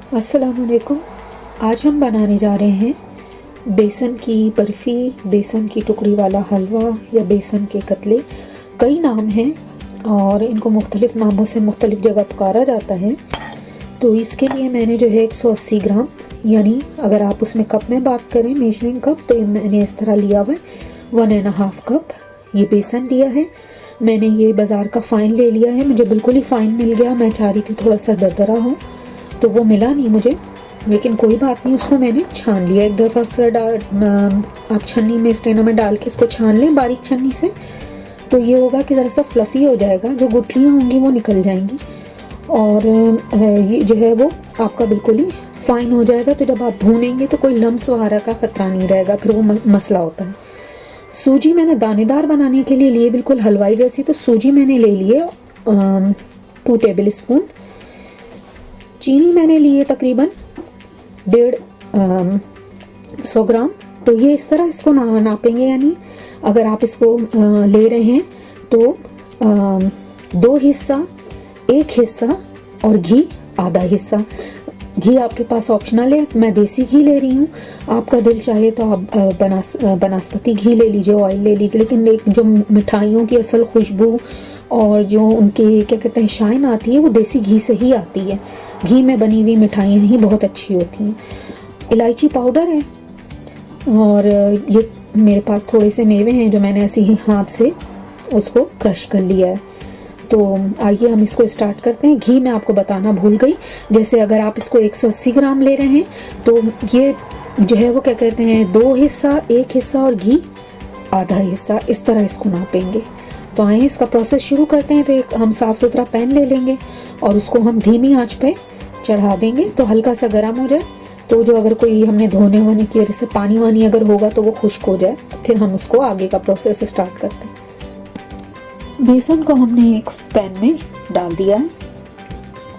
अस्सलाम वालेकुम। आज हम बनाने जा रहे हैं बेसन की बर्फ़ी, बेसन की टुकड़ी वाला हलवा या बेसन के कतले। कई नाम हैं और इनको मुख्तलिफ़ नामों से मुख्तलिफ़ जगह पुकारा जाता है। तो इसके लिए मैंने जो है 180 ग्राम, यानी अगर आप उसमें कप में बात करें मेजरिंग कप, तो मैंने इस तरह लिया हुआ है 1.5 कप ये बेसन लिया है। मैंने ये बाज़ार का फ़ाइन ले लिया है, मुझे बिल्कुल ही फ़ाइन मिल गया। मैं चाह रही थी थोड़ा सा दरदरा हो, तो वो मिला नहीं मुझे, लेकिन कोई बात नहीं, उसको मैंने छान लिया एक दफ़ा से। आप छन्नी में, स्ट्रेनर में डाल के इसको छान लें बारीक छन्नी से, तो ये होगा कि ज़रा सा फ्लफ़ी हो जाएगा, जो गुठलियाँ होंगी वो निकल जाएंगी और ये जो है वो आपका बिल्कुल ही फाइन हो जाएगा। तो जब आप भूनेंगे तो कोई लम्स वगैरह का ख़तरा नहीं रहेगा, फिर वो मसला होता है। सूजी मैंने दानेदार बनाने के लिए लिए, बिल्कुल हलवाई जैसी, तो सूजी मैंने ले लिए 2 टेबल स्पून। चीनी मैंने लिए तकरीबन 150 ग्राम। तो ये इस तरह इसको नापेंगे, यानी अगर आप इसको ले रहे हैं तो 2 हिस्सा, 1 हिस्सा और घी आधा हिस्सा। घी आपके पास ऑप्शनल है, मैं देसी घी ले रही हूँ। आपका दिल चाहे तो आप बनास्पति घी ले लीजिए, ऑयल ले लीजिए, लेकिन एक जो मिठाइयों की असल खुशबू और जो उनकी क्या कहते हैं शाइन आती है, वो देसी घी से ही आती है। घी में बनी हुई मिठाइयाँ ही बहुत अच्छी होती हैं। इलायची पाउडर है और ये मेरे पास थोड़े से मेवे हैं जो मैंने ऐसे ही हाथ से उसको क्रश कर लिया है। तो आइए हम इसको स्टार्ट करते हैं। घी मैं आपको बताना भूल गई, जैसे अगर आप इसको 180 ग्राम ले रहे हैं तो ये जो है वो क्या कहते हैं 2 हिस्सा, 1 हिस्सा और घी आधा हिस्सा, इस तरह इसको नापेंगे। तो आइए इसका प्रोसेस शुरू करते हैं। तो एक हम साफ सुथरा पैन ले लेंगे और उसको हम धीमी आंच पे चढ़ा देंगे, तो हल्का सा गर्म हो जाए। तो जो अगर कोई हमने धोने वोने की वजह से पानी वानी अगर होगा तो वो खुश्क हो जाए, तो फिर हम उसको आगे का प्रोसेस स्टार्ट करते हैं। बेसन को हमने एक पैन में डाल दिया है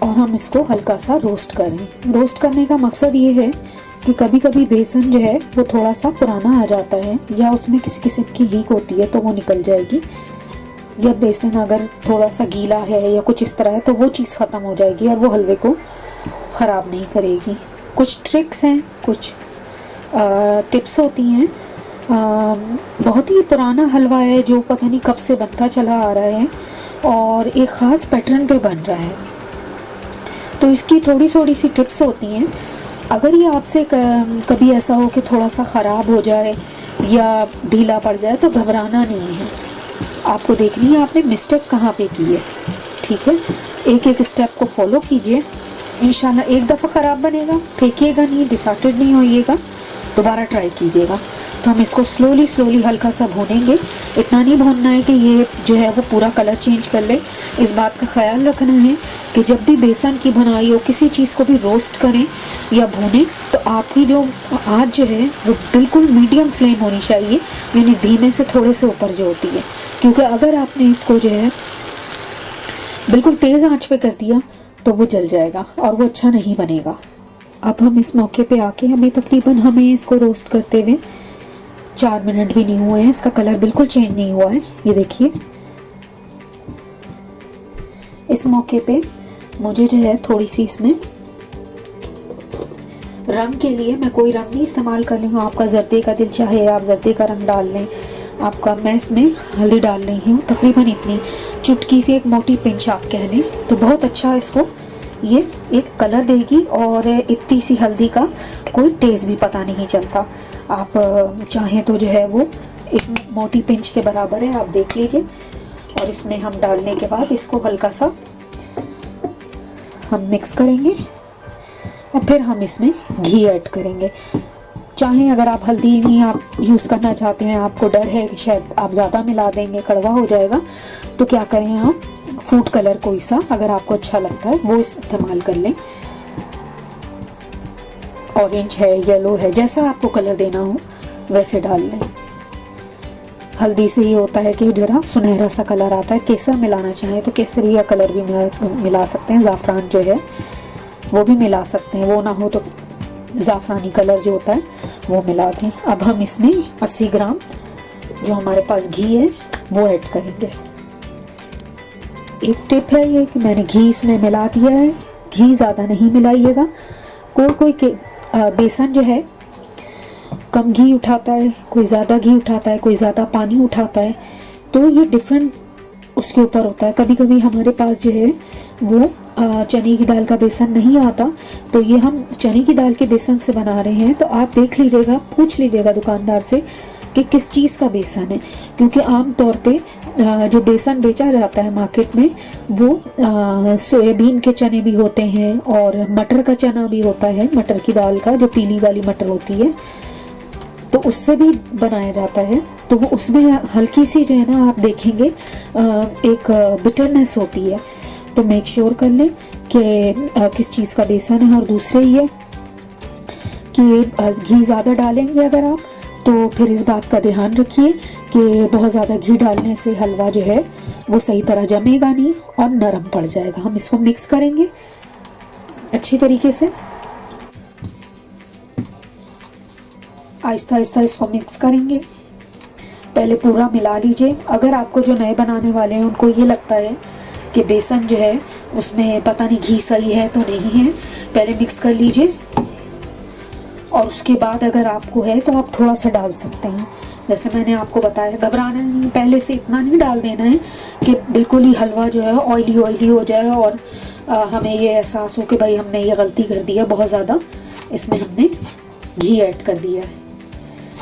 और हम इसको हल्का सा रोस्ट करें। रोस्ट करने का मकसद ये है कि कभी कभी बेसन जो है वो थोड़ा सा पुराना आ जाता है या उसमें किसी किस्म की हीक होती है तो वो निकल जाएगी, या बेसन अगर थोड़ा सा गीला है या कुछ इस तरह है तो वो चीज़ ख़त्म हो जाएगी और वो हलवे को ख़राब नहीं करेगी। कुछ ट्रिक्स हैं, कुछ टिप्स होती हैं। बहुत ही पुराना हलवा है जो पता नहीं कब से बनता चला आ रहा है और एक ख़ास पैटर्न पे बन रहा है, तो इसकी थोड़ी थोड़ी सी टिप्स होती हैं। अगर ये आपसे कभी ऐसा हो कि थोड़ा सा ख़राब हो जाए या ढीला पड़ जाए तो घबराना नहीं है। आपको देखनी है आपने मिस्टेक कहाँ पे की है, ठीक है। एक एक स्टेप को फॉलो कीजिए, इंशाल्लाह एक दफ़ा ख़राब बनेगा, फेंकिएगा नहीं, डिसऑर्डर्ड नहीं होइएगा, दोबारा ट्राई कीजिएगा। तो हम इसको स्लोली स्लोली हल्का सा भूनेंगे। इतना नहीं भूनना है कि ये जो है वो पूरा कलर चेंज कर ले। इस बात का ख्याल रखना है कि जब भी बेसन की बुनाई हो, किसी चीज़ को भी रोस्ट करें या भूनें, तो आपकी जो आँच जो है वो बिल्कुल मीडियम फ्लेम होनी चाहिए, यानी धीमे से थोड़े से ऊपर जो होती है, क्योंकि अगर आपने इसको जो है बिल्कुल तेज़ आँच पे कर दिया तो वो जल जाएगा और वो अच्छा नहीं बनेगा। अब हम इस मौके पे आके हमें इसको रोस्ट करते हुए 4 मिनट भी नहीं हुए हैं, इसका कलर बिल्कुल चेंज नहीं हुआ है। ये देखिए, इस मौके पे मुझे जो है थोड़ी सी इसमें रंग के लिए मैं कोई रंग नहीं इस्तेमाल कर रही हूँ। आपका जर्दे का दिल चाहे आप जर्दे का रंग डाल लें, आपका मैं इसमें हल्दी डाल रही हूँ, तकरीबन इतनी चुटकी से, एक मोटी पिंच आप कह लें, तो बहुत अच्छा इसको ये एक कलर देगी और इतनी सी हल्दी का कोई टेस्ट भी पता नहीं चलता। आप चाहें तो जो है वो एक मोटी पिंच के बराबर है, आप देख लीजिए। और इसमें हम डालने के बाद इसको हल्का सा हम मिक्स करेंगे और फिर हम इसमें घी ऐड करेंगे। चाहें अगर आप हल्दी नहीं आप यूज़ करना चाहते हैं, आपको डर है कि शायद आप ज़्यादा मिला देंगे कड़वा हो जाएगा, तो क्या करें आप फूड कलर कोई सा अगर आपको अच्छा लगता है वो इस्तेमाल कर लें। ऑरेंज है, येलो है, जैसा आपको कलर देना हो वैसे डाल लें। हल्दी से ये होता है कि जरा सुनहरा सा कलर आता है। केसर मिलाना चाहें तो केसरी का कलर भी मिला सकते हैं, ज़ाफ़रान जो है वो भी मिला सकते हैं, वो ना हो तो ज़ाफ़रानी कलर जो होता है वो मिला दें। अब हम इसमें 80 ग्राम जो हमारे पास घी है वो ऐड करेंगे। एक टिप है ये कि मैंने घी इसमें मिला दिया है, घी ज़्यादा नहीं मिलाइएगा। कोई बेसन जो है कम घी उठाता है, कोई ज़्यादा घी उठाता है, कोई ज़्यादा पानी उठाता है, तो ये डिफरेंट उसके ऊपर होता है। कभी कभी हमारे पास जो है वो चने की दाल का बेसन नहीं आता, तो ये हम चने की दाल के बेसन से बना रहे हैं। तो आप देख लीजिएगा, पूछ लीजिएगा दुकानदार से कि किस चीज़ का बेसन है, क्योंकि आम तौर पे जो बेसन बेचा जाता है मार्केट में वो सोयाबीन के चने भी होते हैं और मटर का चना भी होता है, मटर की दाल का, जो पीली वाली मटर होती है, तो उससे भी बनाया जाता है। तो वो उसमें हल्की सी जो है ना, आप देखेंगे एक बिटरनेस होती है। तो मेक श्योर कर लें कि किस चीज़ का बेसन है। और दूसरे ये कि घी ज़्यादा डालेंगे अगर आप, तो फिर इस बात का ध्यान रखिए कि बहुत ज़्यादा घी डालने से हलवा जो है वो सही तरह जमेगा नहीं और नरम पड़ जाएगा। हम इसको मिक्स करेंगे अच्छी तरीके से, आहिस्ता आहिस्ता इसको मिक्स करेंगे। पहले पूरा मिला लीजिए। अगर आपको जो नए बनाने वाले हैं उनको ये लगता है कि बेसन जो है उसमें पता नहीं घी सही है तो नहीं है, पहले मिक्स कर लीजिए और उसके बाद अगर आपको है तो आप थोड़ा सा डाल सकते हैं। जैसे मैंने आपको बताया, घबराना नहीं, पहले से इतना नहीं डाल देना है कि बिल्कुल ही हलवा जो है ऑयली ऑयली हो जाए और हमें ये एहसास हो कि भाई हमने ये गलती कर दी है, बहुत ज़्यादा इसमें हमने घी ऐड कर दिया है।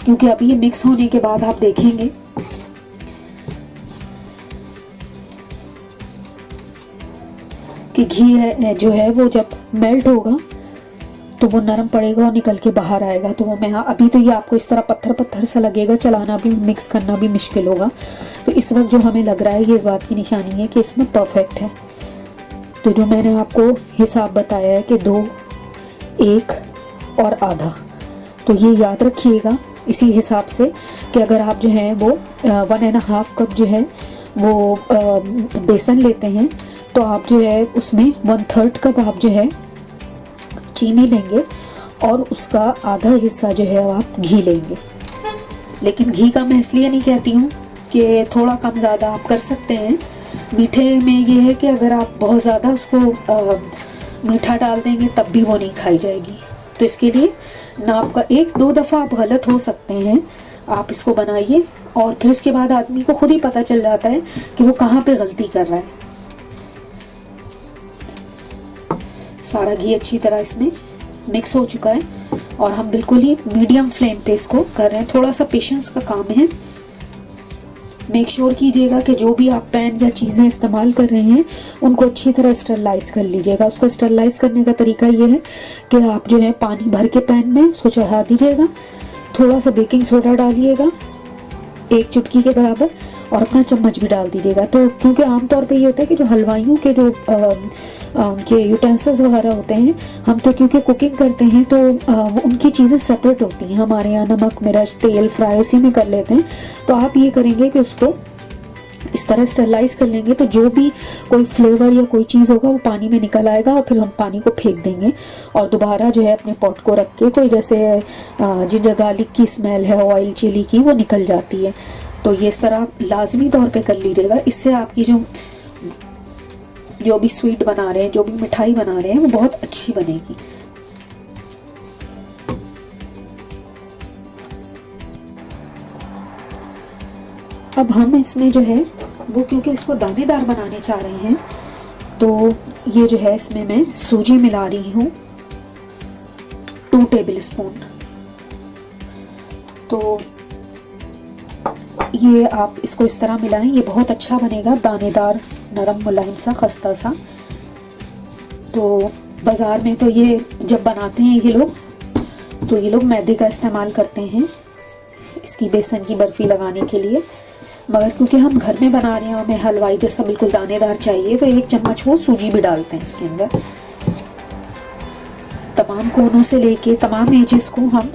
क्योंकि अभी ये मिक्स होने के बाद आप देखेंगे कि घी जो है वो जब मेल्ट होगा तो वो नरम पड़ेगा और निकल के बाहर आएगा। तो वो मैं अभी तो ये आपको इस तरह पत्थर पत्थर सा लगेगा, चलाना भी मिक्स करना भी मुश्किल होगा। तो इस वक्त जो हमें लग रहा है ये इस बात की निशानी है कि इसमें परफेक्ट है। तो जो मैंने आपको हिसाब बताया है कि 2, 1 और आधा, तो ये याद रखिएगा इसी हिसाब से कि अगर आप जो है वो 1.5 कप जो है वो बेसन लेते हैं तो आप जो है उसमें 1/3 कप आप जो है चीनी लेंगे और उसका आधा हिस्सा जो है आप घी लेंगे। लेकिन घी का मैं इसलिए नहीं कहती हूँ कि थोड़ा कम ज़्यादा आप कर सकते हैं। मीठे में ये है कि अगर आप बहुत ज़्यादा उसको मीठा डाल देंगे तब भी वो नहीं खाई जाएगी। तो इसके लिए नाप का 1-2 दफ़ा आप गलत हो सकते हैं, आप इसको बनाइए और फिर उसके बाद आदमी को खुद ही पता चल जाता है कि वो कहाँ पे गलती कर रहा है। सारा घी अच्छी तरह इसमें मिक्स हो चुका है और हम बिल्कुल ही मीडियम फ्लेम पे इसको कर रहे हैं। थोड़ा सा पेशेंस का काम है। मेक श्योर कीजिएगा कि जो भी आप पैन या चीज़ें इस्तेमाल कर रहे हैं उनको अच्छी तरह स्टरलाइज कर लीजिएगा। उसको स्टरलाइज करने का तरीका ये है कि आप जो है पानी भर के पैन में उसको चढ़ा दीजिएगा, थोड़ा सा बेकिंग सोडा डालिएगा 1 चुटकी के बराबर और अपना चम्मच भी डाल दीजिएगा। तो क्योंकि आमतौर पे ये होता है कि जो हलवाइयों के जो के यूटेंसिल्स वगैरह होते हैं, हम तो क्योंकि कुकिंग करते हैं तो उनकी चीज़ें सेपरेट होती हैं। हमारे यहाँ नमक, मिर्च, तेल, फ्राई उसी में कर लेते हैं। तो आप ये करेंगे कि उसको इस तरह स्टरलाइज कर लेंगे तो जो भी कोई फ्लेवर या कोई चीज़ होगा वो पानी में निकल आएगा और फिर हम पानी को फेंक देंगे और दोबारा जो है अपने पॉट को रख के कोई जैसे जिंजर गार्लिक की स्मेल है, ऑयल चिली की, वो निकल जाती है। तो ये इस तरह लाजमी तौर पे कर लीजिएगा। इससे आपकी जो भी स्वीट बना रहे हैं, जो भी मिठाई बना रहे हैं, वो बहुत अच्छी बनेगी। अब हम इसमें जो है वो, क्योंकि इसको दानेदार बनाने चाह रहे हैं, तो ये जो है इसमें मैं सूजी मिला रही हूँ 2 टेबल स्पून। तो ये आप इसको इस तरह मिलाएं, ये बहुत अच्छा बनेगा, दानेदार, नरम, मुलायम सा, खस्ता सा। तो बाज़ार में तो ये जब बनाते हैं ये लोग, तो ये लोग मैदे का इस्तेमाल करते हैं इसकी बेसन की बर्फी लगाने के लिए। मगर क्योंकि हम घर में बना रहे हैं, हमें हलवाई जैसा बिल्कुल दानेदार चाहिए, तो 1 चम्मच वो सूजी भी डालते हैं इसके अंदर। तमाम कोनों से लेके तमाम एजेस को हम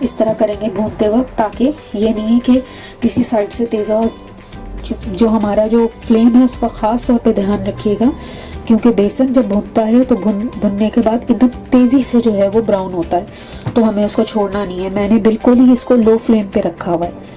इस तरह करेंगे भूनते वक्त, ताकि ये नहीं है कि किसी साइड से तेज़। और जो हमारा जो फ्लेम है उसका ख़ास तौर पे ध्यान रखिएगा, क्योंकि बेसन जब भुनता है तो भुनने के बाद एकदम तेज़ी से जो है वो ब्राउन होता है, तो हमें उसको छोड़ना नहीं है। मैंने बिल्कुल ही इसको लो फ्लेम पे रखा हुआ है।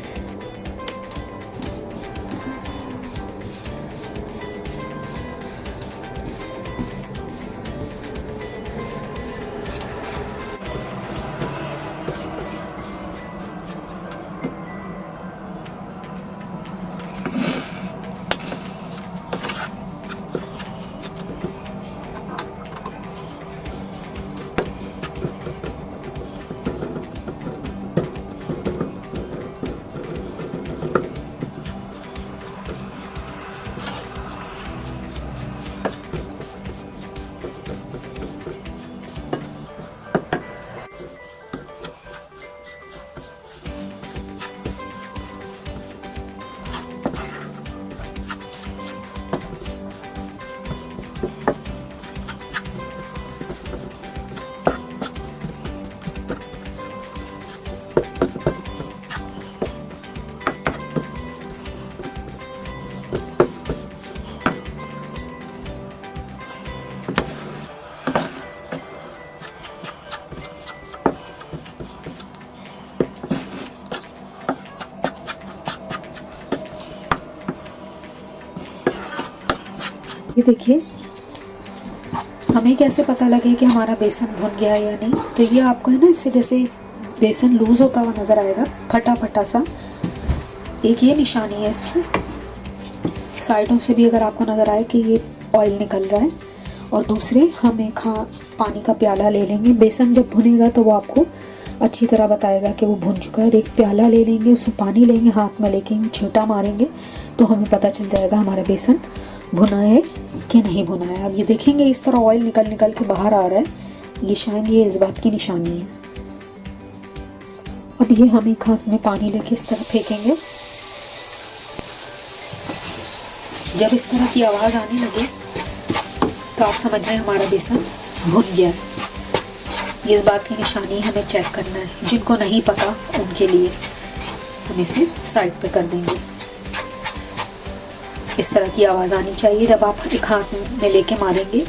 ये देखिए हमें कैसे पता लगे कि हमारा बेसन भुन गया है या नहीं, तो ये आपको है ना इससे जैसे बेसन लूज होता हुआ नजर आएगा, फटा फटा सा। एक ये निशानी है इसकी, साइडों से भी अगर आपको नजर आए कि ये ऑयल निकल रहा है। और दूसरे हम एक पानी का प्याला ले लेंगे, बेसन जब भुनेगा तो वो आपको अच्छी तरह बताएगा कि वो भुन चुका है। एक प्याला ले लेंगे, उसमें पानी लेंगे, हाथ में लेके छींटा मारेंगे तो हमें पता चल जाएगा हमारा बेसन भुना है कि नहीं भुना है। अब ये देखेंगे इस तरह ऑयल निकल निकल के बाहर आ रहा है, ये शायद ये इस बात की निशानी है। अब ये हम एक हाथ में पानी लेके इस तरह फेंकेंगे, जब इस तरह की आवाज आने लगे तो आप समझ रहे हैं हमारा बेसन भुन गया है। ये इस बात की निशानी हमें चेक करना है, जिनको नहीं पता उनके लिए हम इसे साइड पे कर देंगे। इस तरह की आवाज आनी चाहिए जब आप एक हाथ में लेके मारेंगे।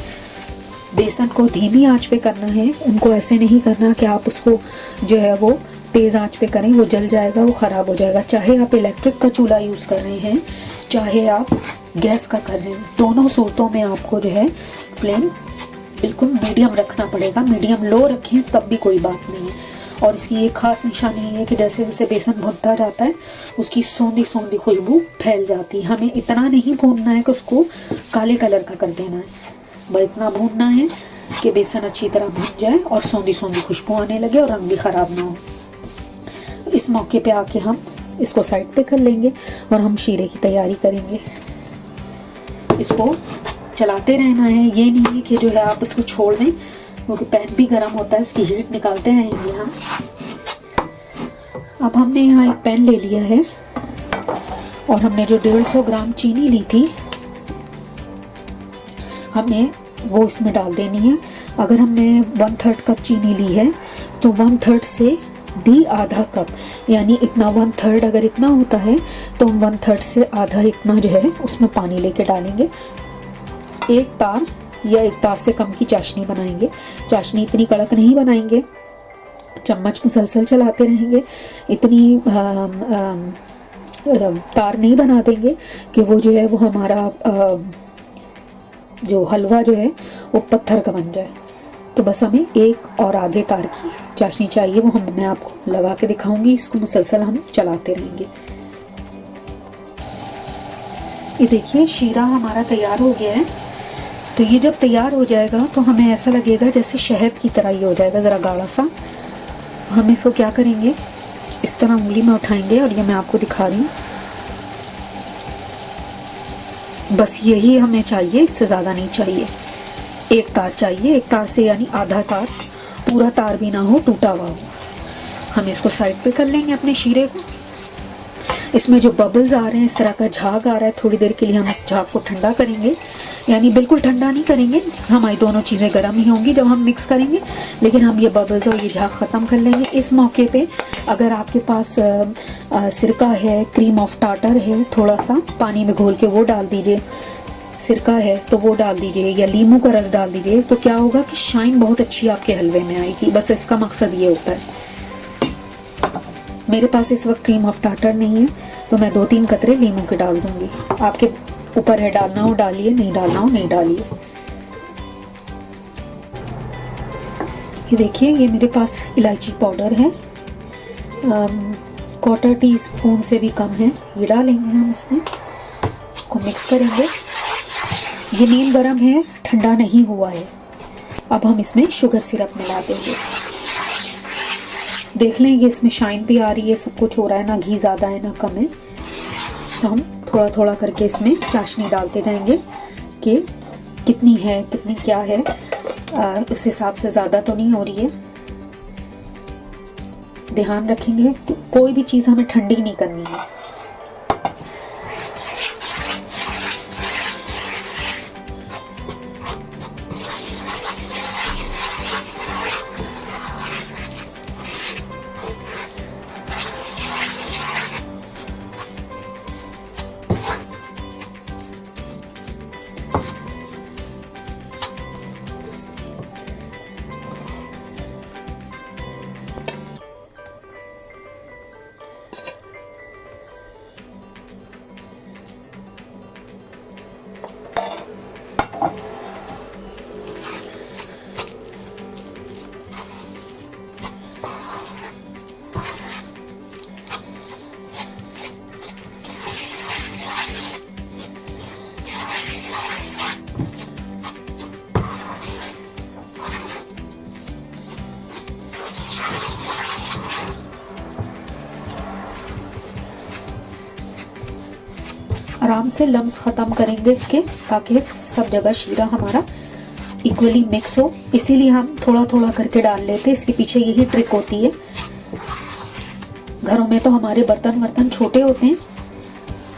बेसन को धीमी आंच पे करना है, उनको ऐसे नहीं करना कि आप उसको जो है वो तेज आंच पे करें, वो जल जाएगा, वो खराब हो जाएगा। चाहे आप इलेक्ट्रिक का चूल्हा यूज कर रहे हैं, चाहे आप गैस का कर रहे हैं, दोनों सूरतों में आपको जो है फ्लेम बिल्कुल मीडियम रखना पड़ेगा। मीडियम लो रखें तब भी कोई बात नहीं है। और इसकी एक खास निशानी है कि जैसे जैसे बेसन भुनता जाता है उसकी सौंधी सौंधी खुशबू फैल जाती है। हमें इतना नहीं भूनना है कि उसको काले कलर का कर देना है, बस इतना भूनना है कि बेसन अच्छी तरह भुन जाए और सौंधी सौंधी खुशबू आने लगे और रंग भी खराब ना हो। इस मौके पे आके हम इसको साइड पे कर लेंगे और हम शीरे की तैयारी करेंगे। इसको चलाते रहना है, ये नहीं है कि जो है आप इसको छोड़ दें, क्योंकि पैन भी गर्म होता है, उसकी हीट निकालते रहेंगे हम। अब हमने यहाँ एक पैन ले लिया है और हमने जो 150 ग्राम चीनी ली थी हमें वो इसमें डाल देनी है। अगर हमने 1/3 कप चीनी ली है तो 1/3 से भी आधा कप, यानी इतना 1/3 अगर इतना होता है तो हम 1/3 से आधा इतना जो है उसमें पानी लेके डालेंगे। एक तार या एक तार से कम की चाशनी बनाएंगे। चाशनी इतनी कड़क नहीं बनाएंगे, चम्मच मुसलसल चलाते रहेंगे। इतनी तार नहीं बना देंगे कि वो जो है वो हमारा जो हलवा जो है वो पत्थर का बन जाए। तो बस हमें एक और आधे तार की चाशनी चाहिए, वो मैं आपको लगा के दिखाऊंगी। इसको मुसलसल हम चलाते रहेंगे। ये देखिए शीरा हमारा तैयार हो गया है। तो ये जब तैयार हो जाएगा तो हमें ऐसा लगेगा जैसे शहद की तरह ही हो जाएगा, जरा गाढ़ा सा। हम इसको क्या करेंगे, इस तरह उंगली में उठाएंगे और ये मैं आपको दिखा रही हूँ। बस यही हमें चाहिए, इससे ज्यादा नहीं चाहिए। एक तार चाहिए, एक तार से यानी आधा तार, पूरा तार भी ना हो, टूटा हुआ हो। हम इसको साइड पे कर लेंगे अपने शीरे को। इसमें जो बबल्स आ रहे हैं, इस तरह का झाग आ रहा है, थोड़ी देर के लिए हम इस झाग को ठंडा करेंगे, यानी बिल्कुल ठंडा नहीं करेंगे, हमारी दोनों चीजें गर्म ही होंगी जब हम मिक्स करेंगे, लेकिन हम ये बबल्स और ये झाग खत्म कर लेंगे। इस मौके पे अगर आपके पास सिरका है, क्रीम ऑफ टार्टर है, थोड़ा सा पानी में घोल के वो डाल दीजिए। सिरका है तो वो डाल दीजिए, या लीमू का रस डाल दीजिए। तो क्या होगा कि शाइन बहुत अच्छी आपके हलवे में आएगी। बस इसका मकसद ये होता है। मेरे पास इस वक्त क्रीम ऑफ टार्टर नहीं है तो मैं 2-3 कतरे लीमू के डाल दूंगी। आपके ऊपर है, डालना हो डालिए, नहीं डालना हो नहीं डालिए। ये देखिए ये मेरे पास इलायची पाउडर है, 1/4 टीस्पून से भी कम है, ये डालेंगे हम इसमें। इसको मिक्स करेंगे। ये नीम गरम है, ठंडा नहीं हुआ है। अब हम इसमें शुगर सिरप मिला देंगे। देख लेंगे इसमें शाइन भी आ रही है, सब कुछ हो रहा है, ना घी ज्यादा है ना कम है। तो हम थोड़ा थोड़ा करके इसमें चाशनी डालते जाएंगे कि कितनी है कितनी क्या है, उस हिसाब से ज्यादा तो नहीं हो रही है। ध्यान रखेंगे कोई भी चीज हमें ठंडी नहीं करनी है। आराम से लम्स ख़त्म करेंगे इसके, ताकि सब जगह शीरा हमारा इक्वली मिक्स हो। इसीलिए हम थोड़ा थोड़ा करके डाल लेते हैं, इसके पीछे यही ट्रिक होती है। घरों में तो हमारे बर्तन छोटे होते हैं,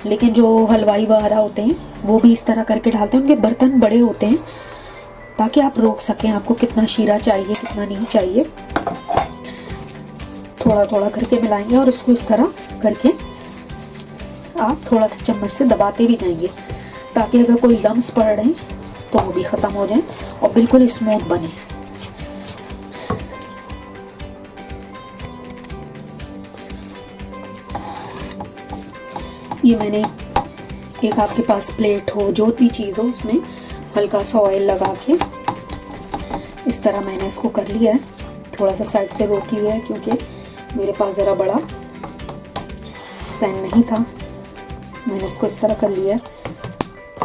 लेकिन जो हलवाई वगैरह होते हैं वो भी इस तरह करके डालते हैं, उनके बर्तन बड़े होते हैं, ताकि आप रोक सकें आपको कितना शीरा चाहिए कितना नहीं चाहिए। थोड़ा थोड़ा करके मिलाएंगे और उसको इस तरह करके आप थोड़ा सा चम्मच से दबाते भी जाएंगे, ताकि अगर कोई लम्स पड़ रहे हैं तो वो भी ख़त्म हो जाए और बिल्कुल स्मूथ बने। ये मैंने एक, आपके पास प्लेट हो जो भी चीज़ हो, उसमें हल्का सा ऑयल लगा के इस तरह मैंने इसको कर लिया है। थोड़ा सा साइड से रोक लिया है क्योंकि मेरे पास ज़रा बड़ा पैन नहीं था, मैंने इसको इस तरह कर लिया है।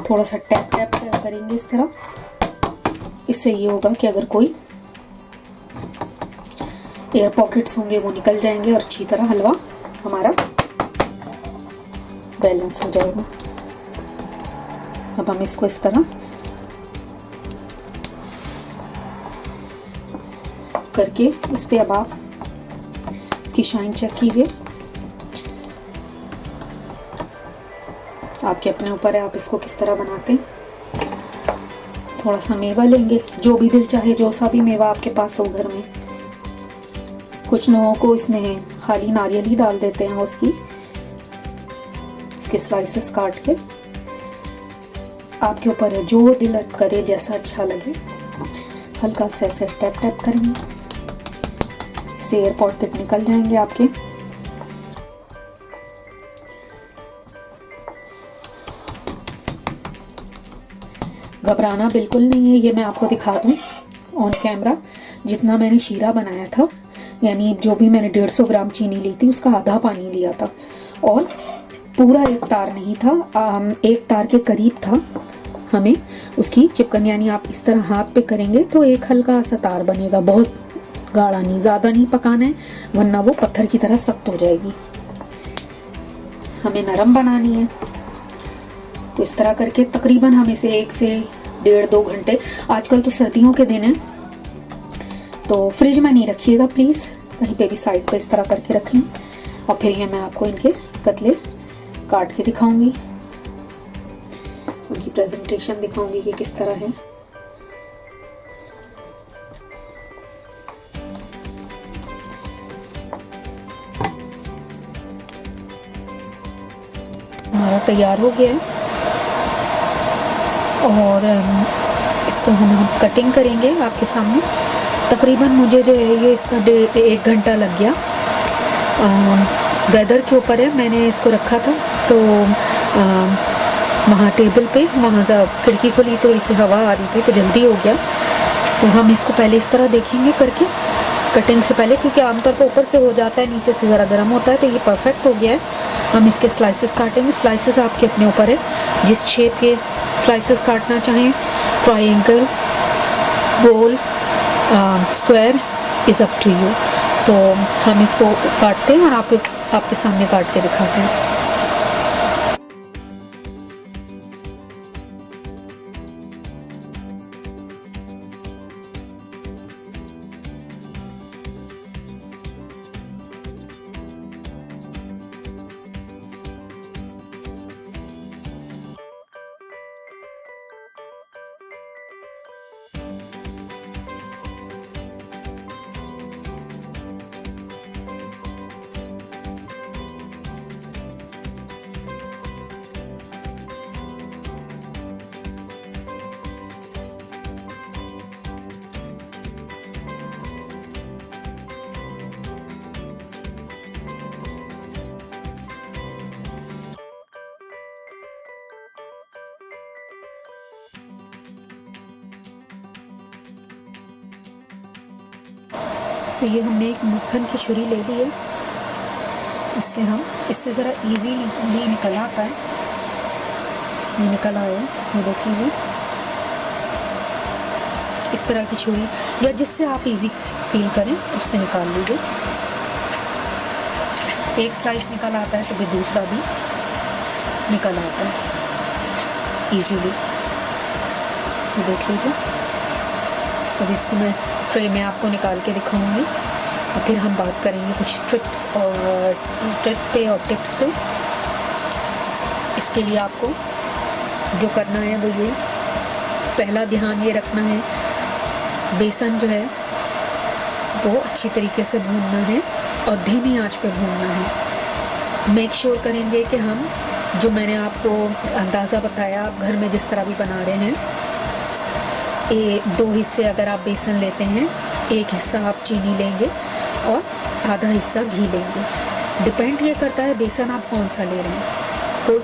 थोड़ा सा टैप टैप करेंगे इस तरह, इससे ये होगा कि अगर कोई एयर पॉकेट्स होंगे वो निकल जाएंगे और अच्छी तरह हलवा हमारा बैलेंस हो जाएगा। अब हम इसको इस तरह करके इस पे अब आप इसकी शाइन चेक कीजिए, आपके अपने ऊपर है आप इसको किस तरह बनाते हैं। थोड़ा सा मेवा लेंगे, जो भी दिल चाहे जो सा भी मेवा आपके पास हो घर में। कुछ लोगों को इसमें खाली नारियल ही डाल देते हैं, इसके स्लाइसेस काट के। आपके ऊपर है, जो दिल करे जैसा अच्छा लगे। हल्का से ऐसे टैप टैप करेंगे, इससे एयर पॉकेट निकल जाएंगे आपके। घबराना बिल्कुल नहीं है, ये मैं आपको दिखा दूं ऑन कैमरा। जितना मैंने शीरा बनाया था, यानी जो भी मैंने 150 ग्राम चीनी ली थी उसका आधा पानी लिया था, और पूरा एक तार नहीं था, एक तार के करीब था हमें उसकी चिपकन। यानी आप इस तरह हाथ पे करेंगे तो एक हल्का सा तार बनेगा, बहुत गाढ़ा नहीं, ज्यादा नहीं पकाना है वरना वो पत्थर की तरह सख्त हो जाएगी। हमें नरम बनानी है, तो इस तरह करके तकरीबन हम इसे 1 से 1.5-2 घंटे, आजकल तो सर्दियों के दिन है तो फ्रिज में नहीं रखिएगा प्लीज, कहीं पे भी साइड पे इस तरह करके रख लें। और फिर ये मैं आपको इनके कतले काट के दिखाऊंगी, उनकी प्रेजेंटेशन दिखाऊंगी कि किस तरह है। हमारा तैयार हो गया है और इसको हम कटिंग करेंगे आपके सामने। तकरीबन मुझे जो है ये इसका 1 घंटा लग गया। गदर के ऊपर है, मैंने इसको रखा था तो वहाँ टेबल पे, वहाँ से खिड़की खुली तो इसे हवा आ रही थी तो जल्दी हो गया। तो हम इसको पहले इस तरह देखेंगे करके कटिंग से पहले, क्योंकि आमतौर पर ऊपर से हो जाता है नीचे से ज़रा गर्म होता है, तो ये परफेक्ट हो गया है। हम इसके स्लाइसेस काटेंगे। स्लाइसेस आपके अपने ऊपर है, जिस शेप के स्लाइसेस काटना चाहें, ट्रायंगल, गोल, square, is up to you. तो हम इसको काटते हैं और आपके सामने काट के दिखाते हैं। तो ये हमने एक मक्खन की छुरी ले ली है, इससे ज़रा इजीली निकल आता है। ये निकल आया है, ये देख लीजिए। इस तरह की छुरी या जिससे आप इजी फील करें उससे निकाल लीजिए। एक स्लाइस निकल आता है तो फिर दूसरा भी निकल आता है। इजीली। ये देख लीजिए। अब इसको मैं ट्रे में आपको निकाल के दिखाऊंगी और फिर हम बात करेंगे कुछ ट्रिक्स और टिप्स पे। इसके लिए आपको जो करना है वो ये, पहला ध्यान ये रखना है, बेसन जो है वो अच्छी तरीके से भूनना है और धीमी आंच पे भूनना है। मेक श्योर करेंगे कि हम, जो मैंने आपको अंदाज़ा बताया, आप घर में जिस तरह भी बना रहे हैं, 2 हिस्से अगर आप बेसन लेते हैं, 1 हिस्सा आप चीनी लेंगे और आधा हिस्सा घी लेंगे। डिपेंड ये करता है बेसन आप कौन सा ले रहे हैं।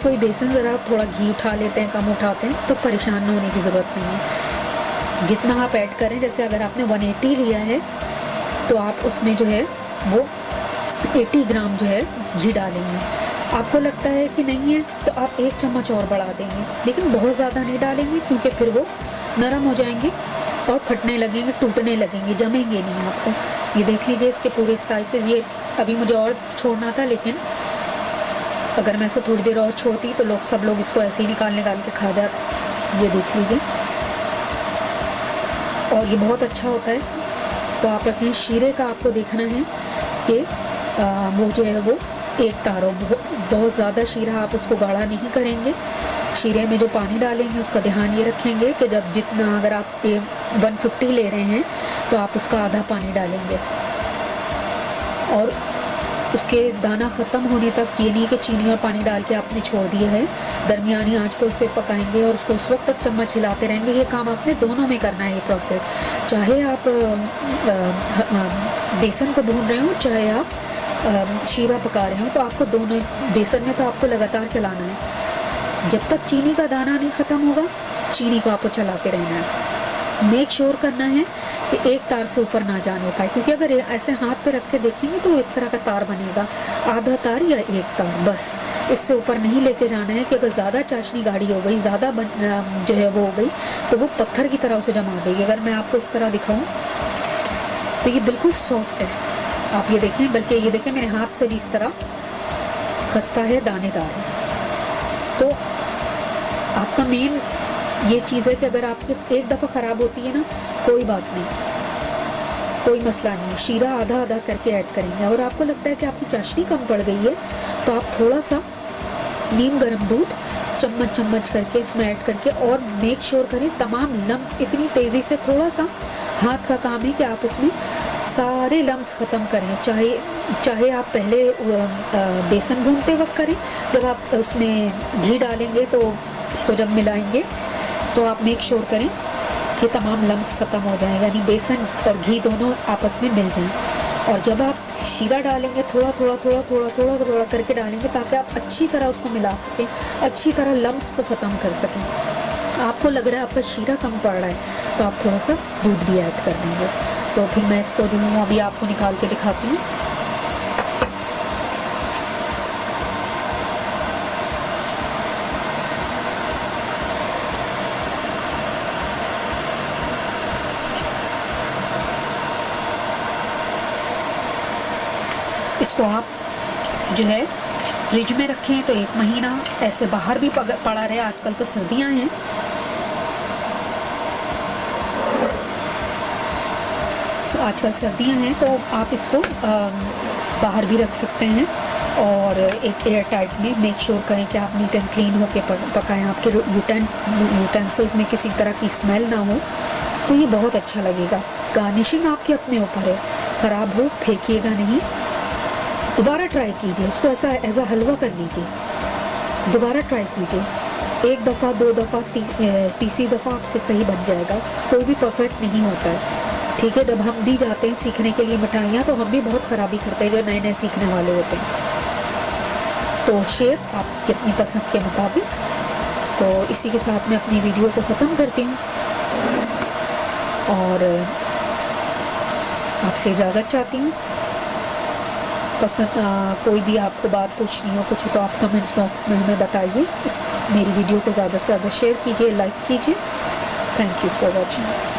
कोई बेसन ज़रा थोड़ा घी उठा लेते हैं, कम उठाते हैं, तो परेशान होने की ज़रूरत नहीं है। जितना आप ऐड करें, जैसे अगर आपने 180 लिया है तो आप उसमें जो है वो 80 ग्राम जो है घी डालेंगे। आपको लगता है कि नहीं है तो आप 1 चम्मच और बढ़ा देंगे, लेकिन बहुत ज़्यादा नहीं डालेंगे क्योंकि फिर वो नरम हो जाएंगे और फटने लगेंगे, टूटने लगेंगे, जमेंगे नहीं आपको। ये देख लीजिए इसके पूरे स्लाइसेस। ये अभी मुझे और छोड़ना था, लेकिन अगर मैं इसको थोड़ी देर और छोड़ती तो सब लोग इसको ऐसे ही निकाल के खा जाते। ये देख लीजिए। और ये बहुत अच्छा होता है, इसको आप रखें। शीरे का आपको देखना है कि वो जो है वो एक तार हो, बहुत ज़्यादा शीरा आप उसको गाढ़ा नहीं करेंगे। शीरे में जो पानी डालेंगे उसका ध्यान ये रखेंगे कि जब जितना, अगर आप 150 ले रहे हैं तो आप उसका आधा पानी डालेंगे और उसके दाना ख़त्म होने तक। ये नहीं कि चीनी और पानी डाल के आपने छोड़ दिया है, दरमियानी आंच पर उसे पकाएंगे और उसको उस वक्त तक चम्मच हिलाते रहेंगे। ये काम आपने दोनों में करना है, ये प्रोसेस। चाहे आप बेसन को भून रहे हो, चाहे आप शीरा पका रहे हो, तो आपको दोनों, बेसन में तो आपको लगातार चलाना है। जब तक चीनी का दाना नहीं ख़त्म होगा, चीनी को आपको चलाते रहना है। मेक श्योर करना है कि एक तार से ऊपर ना जाने पाए, क्योंकि अगर ऐसे हाथ पे रख के देखेंगे तो इस तरह का तार बनेगा, आधा तार या एक तार, बस। इससे ऊपर नहीं लेके जाना है कि अगर ज़्यादा चाशनी गाढ़ी हो गई, ज़्यादा जो है वो हो गई, तो वो पत्थर की तरह उसे जमा देगी। अगर मैं आपको इस तरह दिखाऊं तो ये बिल्कुल सॉफ्ट है, आप ये देखें, बल्कि ये देखें मेरे हाथ से भी इस तरह खस्ता है, दानेदार है। तो आपका मेन ये चीज़ है कि अगर आपकी एक दफ़ा ख़राब होती है ना, कोई बात नहीं, कोई मसला नहीं है। शीरा आधा आधा करके ऐड करेंगे। अगर आपको लगता है कि आपकी चाशनी कम पड़ गई है तो आप थोड़ा सा नीम गर्म दूध चम्मच करके उसमें ऐड करके, और मेक श्योर करें तमाम लम्स, इतनी तेज़ी से, थोड़ा सा हाथ का काम है कि आप उसमें सारे लम्स ख़त्म करें। चाहे आप पहले बेसन भूनते वक्त करें, जब आप उसमें घी डालेंगे तो उसको जब मिलाएंगे तो आप मेक श्योर करें कि तमाम लम्स ख़त्म हो जाएं, यानी बेसन और घी दोनों आपस में मिल जाएं। और जब आप शीरा डालेंगे थोड़ा करके डालेंगे, ताकि आप अच्छी तरह उसको मिला सकें, अच्छी तरह लम्स को ख़त्म कर सकें। आपको लग रहा है आपका शीरा कम पड़ रहा है तो आप थोड़ा सा दूध भी ऐड कर देंगे। तो फिर मैं इसको जो हूँ अभी आपको निकाल के दिखाती हूँ। इसको आप जो है फ्रिज में रखें तो 1 महीना, ऐसे बाहर भी पड़ा रहे। आजकल तो सर्दियां हैं, आजकल सर्दियां हैं तो आप इसको बाहर भी रख सकते हैं। और एक एयर टाइट में मेक श्योर करें कि आप नीट एंड क्लीन होके पकाएं, आपके यूटेंसिल्स में किसी तरह की स्मेल ना हो, तो ये बहुत अच्छा लगेगा। गार्निशिंग आपके अपने ऊपर है, ख़राब हो फेंकिएगा नहीं। दोबारा ट्राई कीजिए, उसको ऐसा एज अ हलवा कर लीजिए, दोबारा ट्राई कीजिए। 1 दफ़ा 2 दफ़ा तीसरी दफ़ा आपसे सही बन जाएगा। कोई भी परफेक्ट नहीं होता है, ठीक है। जब हम भी जाते हैं सीखने के लिए मिठाइयाँ, तो हम भी बहुत ख़राबी करते हैं जो नए सीखने वाले होते हैं। तो शेप आपकी अपनी पसंद के मुताबिक। तो इसी के साथ मैं अपनी वीडियो को ख़त्म करती हूँ और आपसे इजाज़त चाहती हूँ। कोई भी आपको बात पूछनी हो कुछ तो आप कमेंट्स बॉक्स में हमें बताइए। मेरी वीडियो को ज़्यादा से ज़्यादा शेयर कीजिए, लाइक कीजिए। Thank you for watching.